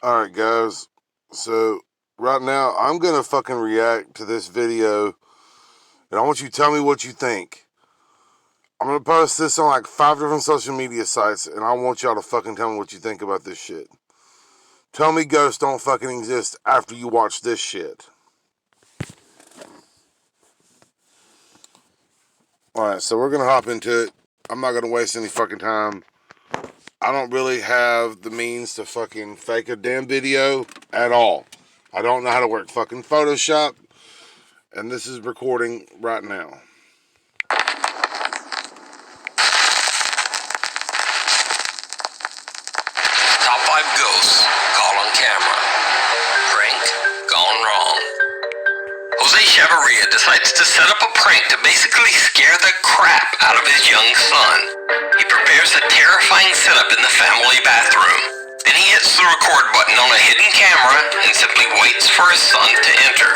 Alright guys, so right now I'm gonna fucking react to this video and I want you to tell me what you think. I'm gonna post this on like 5 different social media sites and I want y'all to fucking tell me what you think about this shit. Tell me ghosts don't fucking exist after you watch this shit. Alright, so we're gonna hop into it. I'm not gonna waste any fucking time. I don't really have the means to fucking fake a damn video at all. I don't know how to work fucking Photoshop, and this is recording right now. Top 5 ghosts caught on camera. Prank gone wrong. Jose Chavarria decides to set up a prank to basically scare the crap out of his young son. He prepares a terrifying setup in the family bathroom. Then he hits the record button on a hidden camera and simply waits for his son to enter.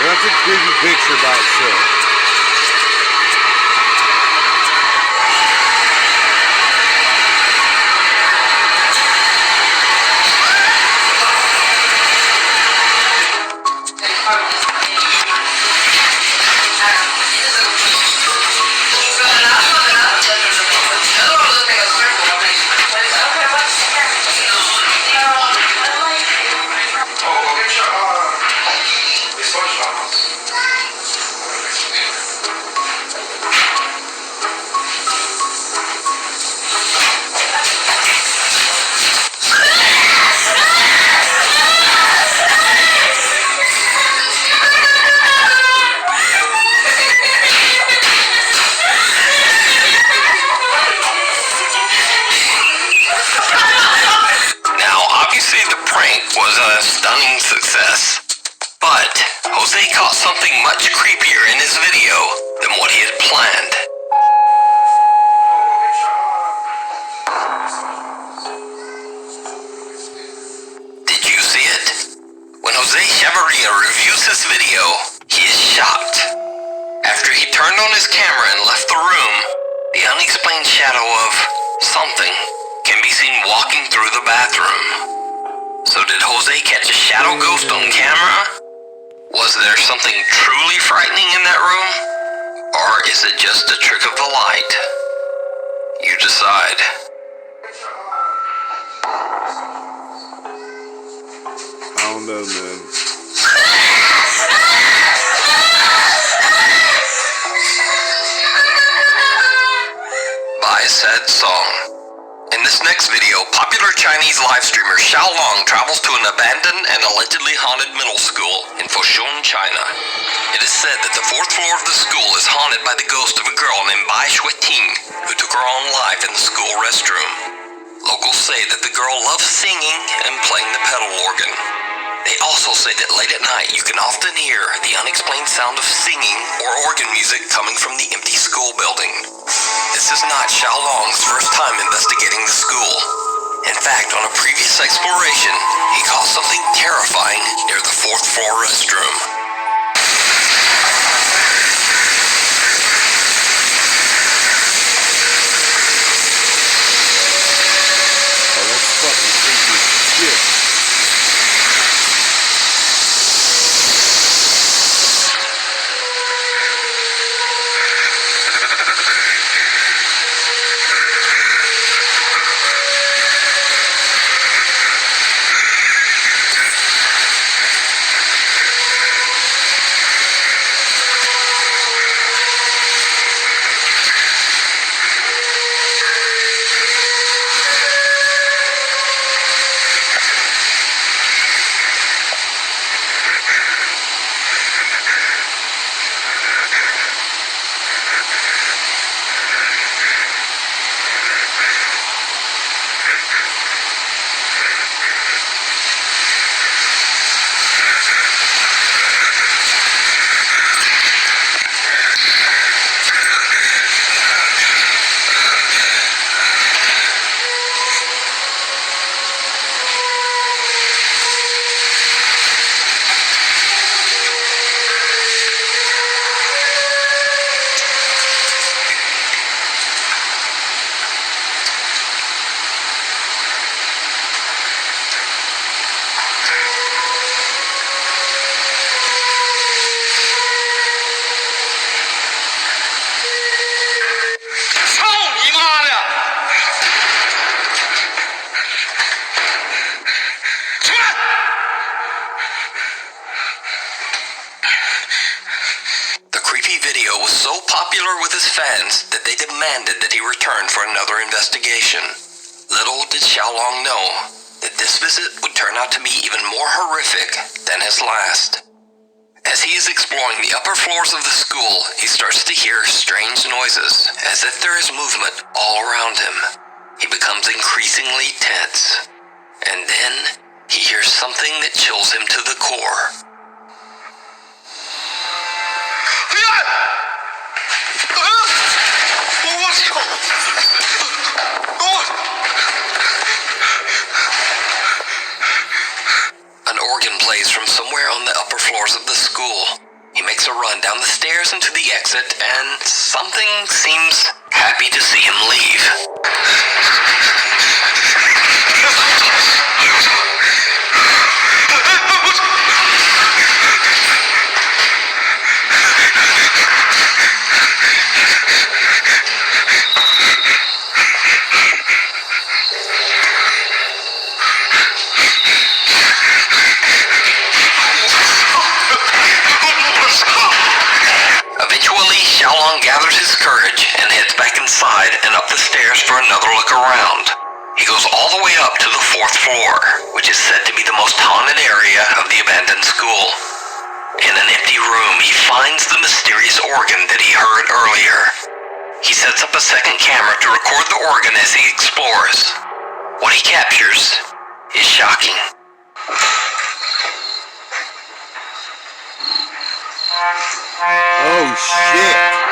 That's a creepy picture by itself. Was a stunning success. But Jose caught something much creepier in his video than what he had planned. Did you see it? When Jose Chavarria reviews this video, he is shocked. After he turned on his camera and left the room, the unexplained shadow of something can be seen walking through the bathroom. So did Jose catch a shadow ghost on camera? Was there something truly frightening in that room? Or is it just a trick of the light? You decide. I don't know, man. By Sad Song. In this next video, popular Chinese live streamer Xiao Long travels to an abandoned and allegedly haunted middle school in Foshan, China. It is said that the 4th floor of the school is haunted by the ghost of a girl named Bai Shuiting, who took her own life in the school restroom. Locals say that the girl loves singing and playing the pedal organ. They also say that late at night you can often hear the unexplained sound of singing or organ music coming from the empty school building. This is not Xiao Long's first time investigating the school. In fact, on a previous exploration, he caught something terrifying near the 4th floor restroom. Oh, that's fucking creepy as shit. so popular with his fans that they demanded that he return for another investigation. Little did Xiaolong know that this visit would turn out to be even more horrific than his last. As he is exploring the upper floors of the school, he starts to hear strange noises, as if there is movement all around him. He becomes increasingly tense, and then he hears something that chills him to the core. An organ plays from somewhere on the upper floors of the school. He makes a run down the stairs into the exit, and something seems happy to see him leave. Eventually, Xiaolong gathers his courage and heads back inside and up the stairs for another look around. He goes all the way up to the 4th floor, which is said to be the most haunted area of the abandoned school. In an empty room, he finds the mysterious organ that he heard earlier. He sets up a second camera to record the organ as he explores. What he captures is shocking. Oh shit.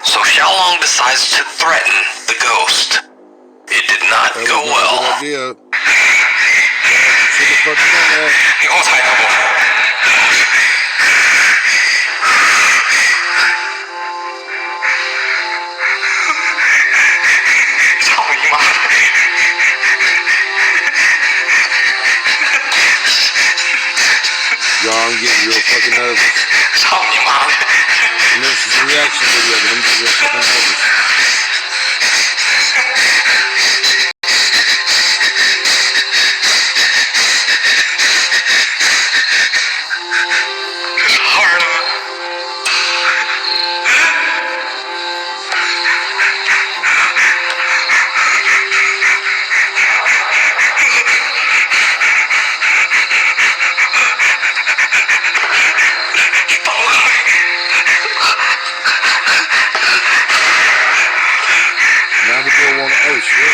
So Xiaolong decides to threaten the ghost. It did not go well. Good idea. Y'all, I'm getting real fucking nervous. And this is a reaction video, but I'm getting real fucking nervous. Oh shit.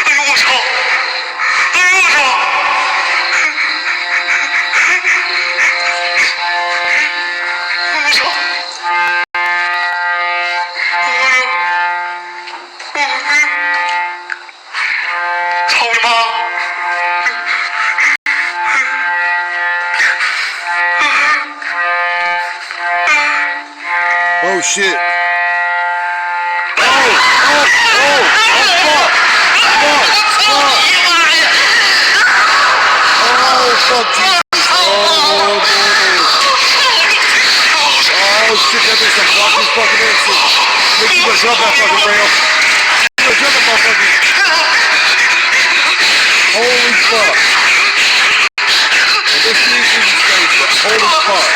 Oh shit. Fuck Jesus. Oh shit, that makes some block this fucking exit. Make you go jump that fucking rail. You go jump that motherfucker. Holy fuck. And this needs to be safe, but holy fuck.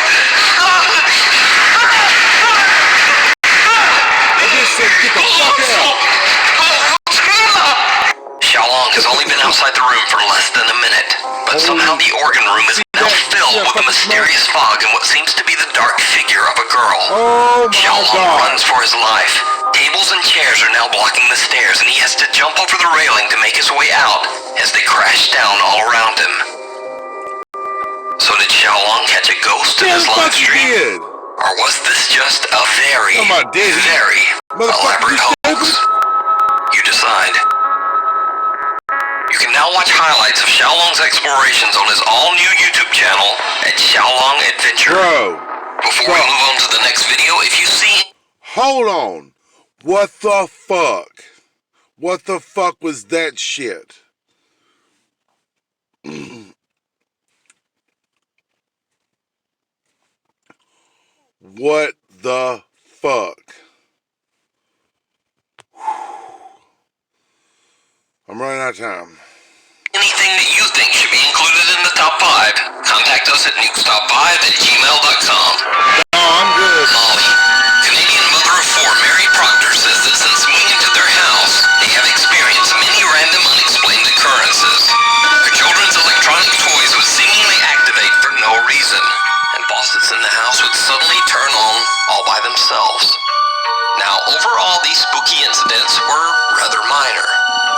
but somehow the organ room is now filled with a mysterious fog and what seems to be the dark figure of a girl. Xiaolong runs for his life. Tables and chairs are now blocking the stairs, and he has to jump over the railing to make his way out as they crash down all around him. So did Xiaolong catch a ghost in his live stream? Or was this just a very elaborate hoax? You decide. You can now watch highlights of Xiaolong's explorations on his all-new YouTube channel at Xiaolong Adventure. Before we move on to the next video, if you see... Hold on. What the fuck? What the fuck was that shit? What the fuck? I'm running out of time. Anything that you think should be included in the top 5, contact us at nukestop5@gmail.com. No, I'm good. Molly, Canadian mother of 4 Mary Proctor says that since moving into their house, they have experienced many random unexplained occurrences. Her children's electronic toys would seemingly activate for no reason, and faucets in the house would suddenly turn on all by themselves. Now, overall, these spooky incidents were rather minor.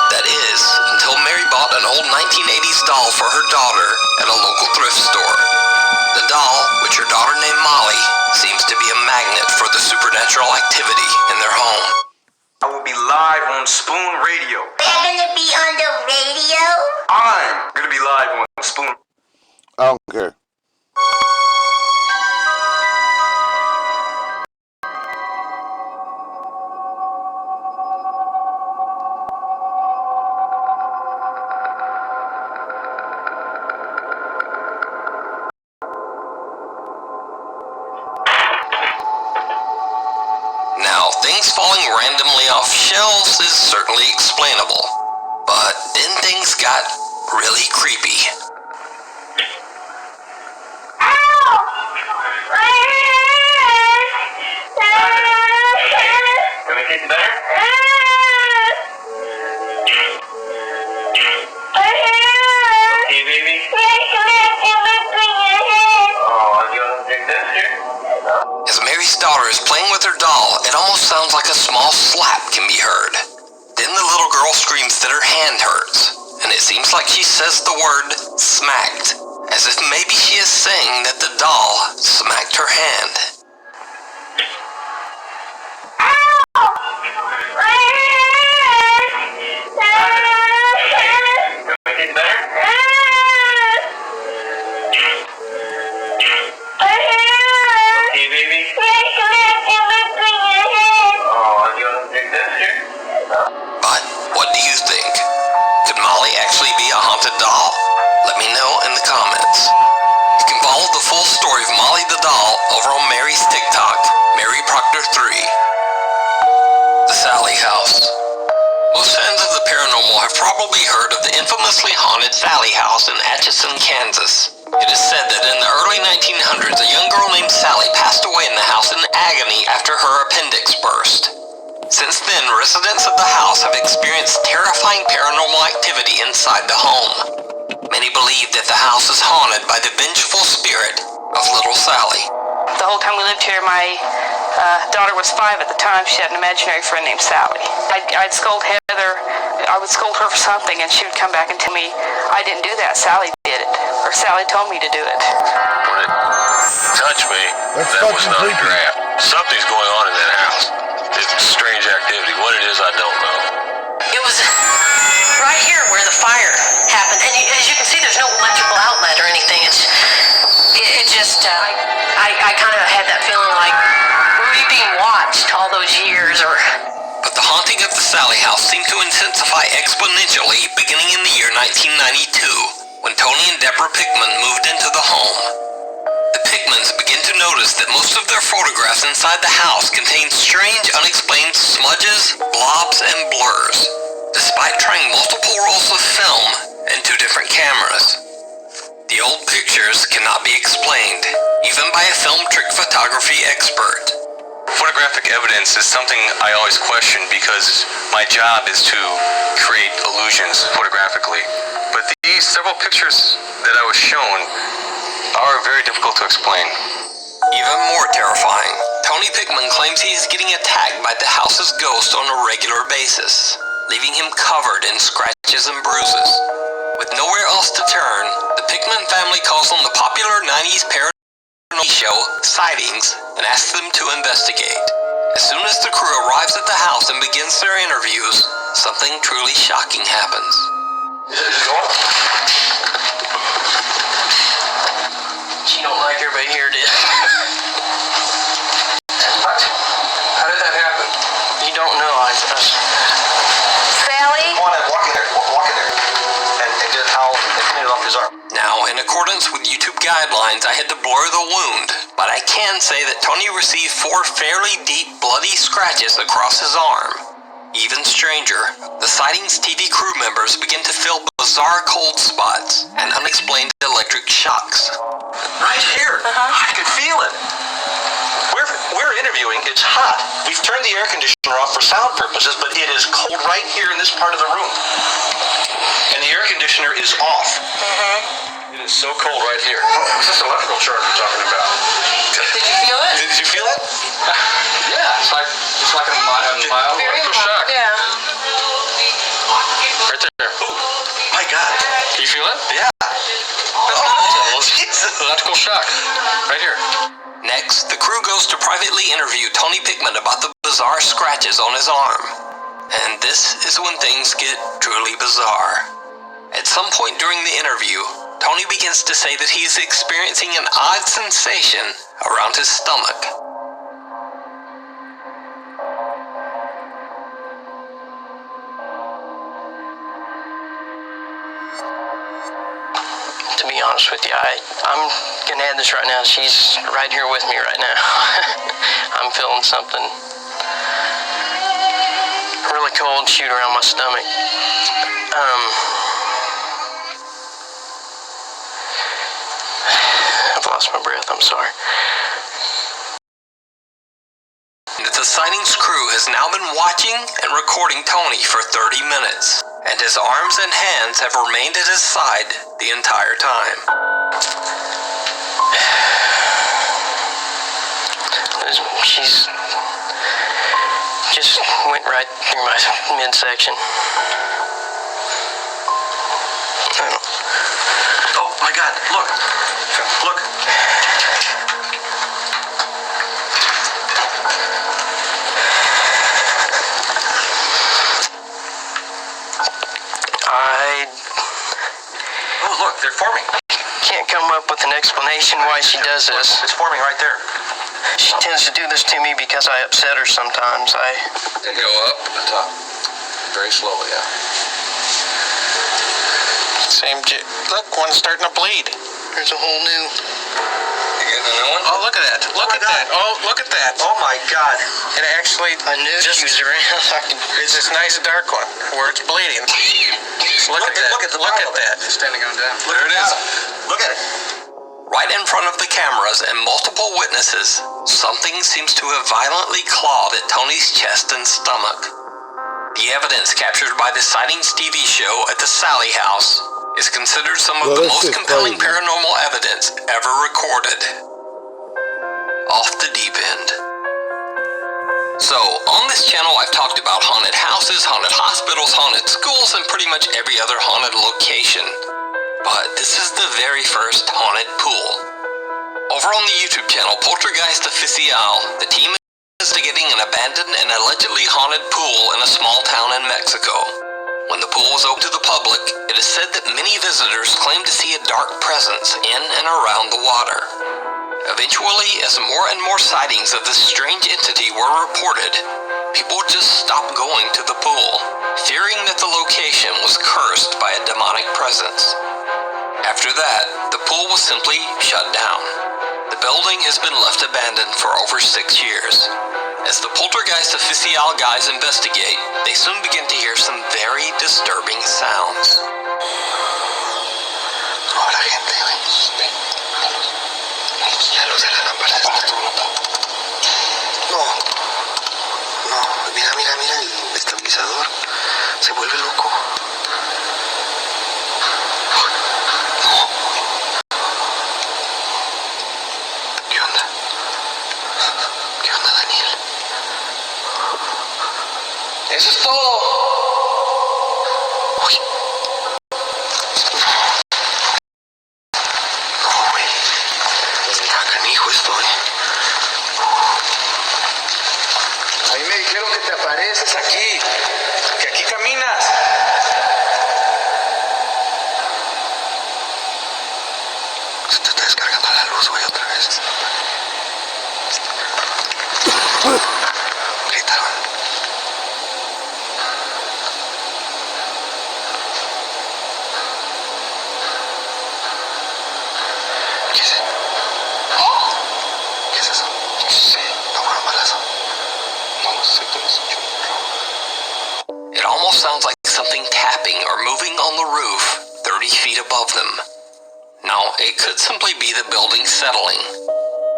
That is, until Mary bought an old 1980s doll for her daughter at a local thrift store. The doll, which her daughter named Molly, seems to be a magnet for the supernatural activity in their home. I will be live on Spoon Radio. They're gonna be on the radio? I'm gonna be live on Spoon. I don't care. Now, things falling randomly off shelves is certainly explainable, but then things got really creepy. Gonna get better? Hey, baby. Oh, you wanna drink this here? As Mary's daughter is playing with her doll, it almost sounds like a small slap can be heard. Then the little girl screams that her hand hurts, and it seems like she says the word smacked, as if maybe she is saying that the doll smacked her hand. Gonna get better? Hey, baby. Oh, you wanna drink this here? But what do you think? Could Molly actually be a haunted doll? Let me know in the comments. You can follow the full story of Molly the doll over on Mary's TikTok, Mary Proctor 3. The Sally House. Most fans of the paranormal have probably heard of the infamously haunted Sally House in Atchison, Kansas. It is said that in the early 1900s, a young girl named Sally passed away in the house in agony after her appendix burst. Since then, residents of the house have experienced terrifying paranormal activity inside the home. Many believe that the house is haunted by the vengeful spirit of little Sally. The whole time we lived here, my daughter was 5 at the time. She had an imaginary friend named Sally. I'd scold Heather. I would scold her for something, and she would come back and tell me, I didn't do that, Sally did it. Or Sally told me to do it. When it touched me, That's that was fucking not a creepy. grab. Something's going on in that house. It's strange activity. What it is, I don't know. It was right here where the fire happened, and as you can see, there's no electrical outlet or anything. It just, I kind of had that feeling like, were we being watched all those years, or... But the haunting of the Sally House seemed to intensify exponentially beginning in the year 1992, when Tony and Deborah Pickman moved into the home. The Pickmans began to notice that most of their photographs inside the house contained strange, unexplained smudges, blobs, and blurs, despite trying multiple rolls of film and 2 different cameras. The old pictures cannot be explained, even by a film trick photography expert. Photographic evidence is something I always question because my job is to create illusions photographically. But these several pictures that I was shown are very difficult to explain. Even more terrifying, Tony Pickman claims he is getting attacked by the house's ghost on a regular basis, leaving him covered in scratches and bruises. With nowhere else to turn, the Pickman family calls on the popular 90s paranormal show Sightings and asks them to investigate. As soon as the crew arrives at the house and begins their interviews, something truly shocking happens. She don't like everybody here, did. What? How did that happen? You don't know. Sally? Walk in there. Walk in there. And get a towel and clean it off his arm. Now, in accordance with YouTube guidelines, I had to blur the wound, but I can say that Tony received 4 fairly deep, bloody scratches across his arm. Even stranger, the Sightings TV crew members begin to feel bizarre cold spots and unexplained electric shocks. Right here. I could feel it. We're interviewing. It's hot. We've turned the air conditioner off for sound purposes, but it is cold right here in this part of the room. And the air conditioner is off. It is so cold right here. What's this electrical charge we're talking about? Did you feel it? Did you feel it? Yeah, it's like a mild electrical shock. Yeah. Right there. Ooh, my God. You feel it? Yeah. Oh, Jesus. Electrical shock. Right here. Next, the crew goes to privately interview Tony Pickman about the bizarre scratches on his arm. And this is when things get truly bizarre. At some point during the interview, Tony begins to say that he is experiencing an odd sensation around his stomach. to be honest with you, I'm gonna add this right now. She's right here with me right now. I'm feeling something really cold shoot around my stomach. I've lost my breath, I'm sorry. The Sightings crew has now been watching and recording Tony for 30 minutes, and his arms and hands have remained at his side the entire time. She's just went right through my midsection. Oh my God, look. Look. Oh, look, they're forming. Can't come up with an explanation why she does this. It's forming right there. She tends to do this to me because I upset her sometimes. They go up at the top. Very slowly, yeah. Look, one's starting to bleed. There's a whole new... You getting a new one? Oh, look at that. Look at that. Oh, look at that. Oh my God. It actually I knew she was around. is this nice dark one where it's bleeding. Look at that. Look at that. It's standing on down. There it is. Look at it. Right in front of the cameras and multiple witnesses, something seems to have violently clawed at Tony's chest and stomach. The evidence captured by the Sightings TV show at the Sally House is considered some of the most compelling paranormal evidence ever recorded. Off the deep end. So, on this channel I've talked about haunted houses, haunted hospitals, haunted schools, and pretty much every other haunted location. But this is the very first haunted pool. Over on the YouTube channel Poltergeist Oficial, the team is investigating an abandoned and allegedly haunted pool in a small town in Mexico. When the pool was open to the public, it is said that many visitors claimed to see a dark presence in and around the water. Eventually, as more and more sightings of this strange entity were reported, people just stopped going to the pool, fearing that the location was cursed by a demonic presence. After that, the pool was simply shut down. The building has been left abandoned for over 6 years. As the Poltergeist Oficial guys investigate, they soon begin to hear some very disturbing sounds. Oh, la gente, güey. La luz de la lámpara. Apaga tu lámpara. No. No. Mira, mira, mira el estabilizador. Se vuelve loco. Eso es todo. Uy. No, güey. Está canijo esto, A mí me dijeron que te apareces aquí. Que aquí caminas. Se te está descargando la luz, güey, otra vez. Gritaron. ¿Qué es eso? ¿Qué es eso? No sé. ¿No fue un balazo? No sé qué es. It almost sounds like something tapping or moving on the roof 30 feet above them. Now, it could simply be the building settling.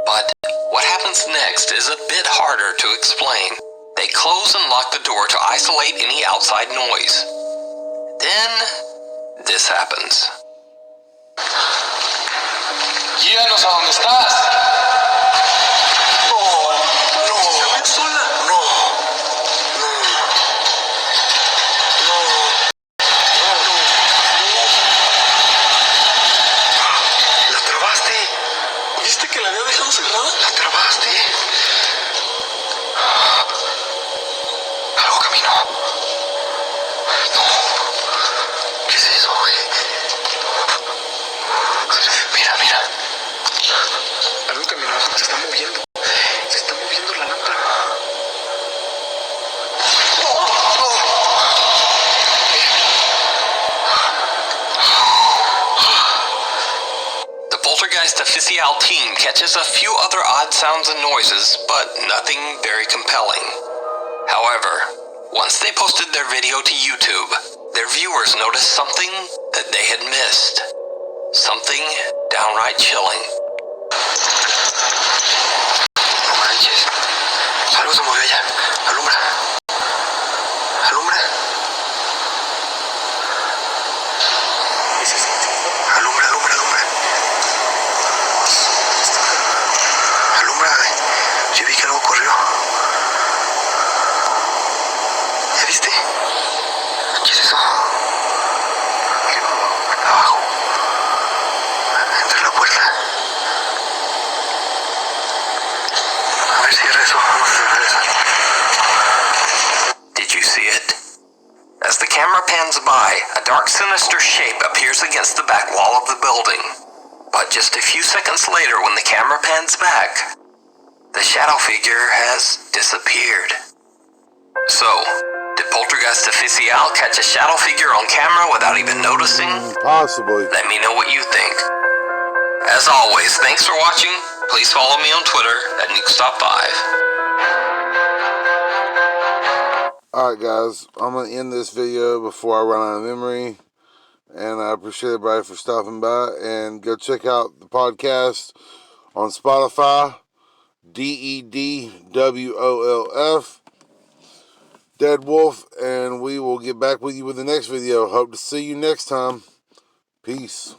But what happens next is a bit harder to explain. They close and lock the door to isolate any outside noise. Then, this happens. Guíanos a donde estás. No, se ven sola. No. La trabaste. ¿Viste que la había dejado cerrada? La trabaste. Algo caminó. No. ¿Qué es eso, güey? Mira. Algo caminó. Se está moviendo. Se está moviendo la lámpara. The Poltergeist Official team catches a few other odd sounds and noises, but nothing very compelling. However, once they posted their video to YouTube, their viewers noticed something that they had missed. Something downright chilling. No manches. Algo se movió allá. Alumbra. Alumbra. Alumbra. Alumbra. Yo vi que algo corrió. ¿Ya viste? ¿Qué es eso? Abajo. Entre la puerta. A ver, cierra eso. Vamos a cerrar eso. Did you see it? As the camera pans by, a dark, sinister shape appears against the back wall of the building. But just a few seconds later, when the camera pans back, the shadow figure has disappeared. So, did Poltergeist Official catch a shadow figure on camera without even noticing? Possibly. Let me know what you think. As always, thanks for watching. Please follow me on Twitter at Nukes.5. Alright guys, I'm going to end this video before I run out of memory. And I appreciate everybody for stopping by. And go check out the podcast on Spotify. DEDWOLF. Dead Wolf. And we will get back with you with the next video. Hope to see you next time. Peace.